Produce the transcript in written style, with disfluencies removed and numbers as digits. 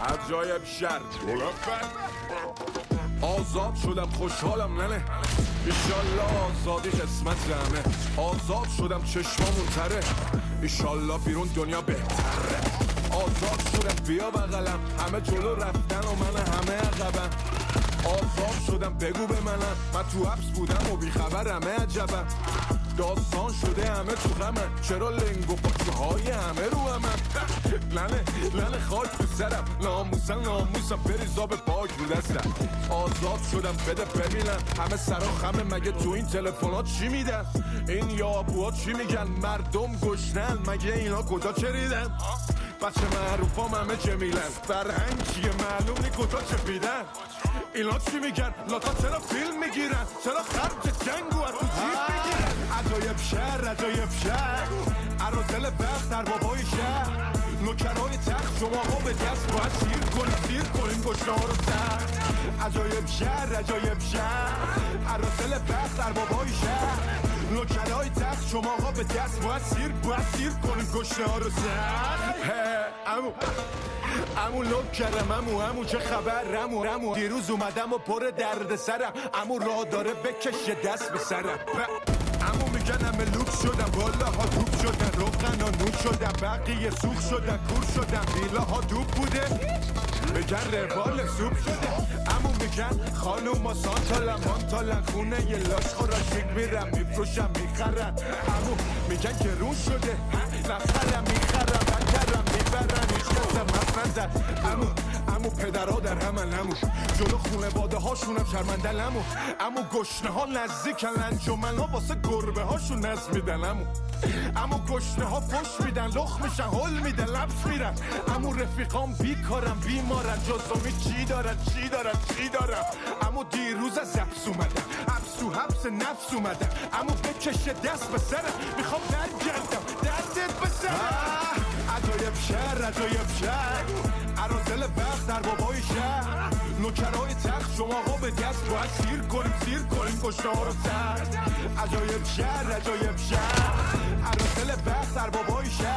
عجایب شر آزاد شدم خوشحالم ننه ایشالله آزادی قسمت همه آزاد شدم چشمامون تره ایشالله بیرون دنیا بهتره آزاد شدم بیا بغلم همه جلو رفتن و من همه عقبم آزاد شدم بگو به منم من تو حبس بودم و بیخبرم عجبم داستان شده همه تو غمم چرا لنگ و پاچه‌های همه رو همم لنه خاک تو سرم ناموسم بریزا به پاک رو دستم آزاد شدم بده ببینم همه سرا خمه مگه تو این تلفنات چی میدن این یابوها چی میگن مردم گشنن مگه اینا کجا چریدن بچه معروفام همه جمیلن فرهنگ چیه معلوم نی کجا چپیدن اینا چی میگن لاتا چرا فیلم میگیرن چرا خرج جنگو از تو جیب میگیرن عجایب شهر عرازل بخت در بابای شهر نوکرهای تخت شما ها به دست باید سیر کنیم گشنه ها رو سر عجایب شهر عرازل بخت در بابای شهر نوکرهای تخت شما ها به دست باید سیر کنیم گشنه ها رو سر امو لب کردم امو چه خبر امو دیروز اومدم و پر درد سرم امو راه داره بکشه دست به سرم امو میگن همه لوک شدن بالا ها دوب شدن روغن ها نوش شدن بقیه سوخ شدن کور شدن ویلا ها دوب بوده بگن روال سوپ شده امو میگن خانوم ها مانتالن خونه یه لاش خوراشیک میرم میفروشم میخرن امو میگن که رون شده نخرم میخرم بکرم میبرن هیچ کسم حرف نزد امو پدرها در همن امو جلو خونه باده هاشونم شرمندن امو گشنه ها نزدیکن انجمن ها واسه گربه هاشون نز میدن امو گشنه ها فش میدن لخ میشن هل میدن لبس میرن امو رفیقام بیکارم بیمارن جزامی چی دارن امو دیروز از حبس اومدم حبس نفس اومدم امو بکشه دست به سرم میخوام برگردم دردت به سرم عجایب شهر عرازل بخت در بابای شهر نوکرهای تخت شما ها به دست باید سیر کنیم گشنه ها رو سر عجایب شهر عرازل بخت در بابای شهر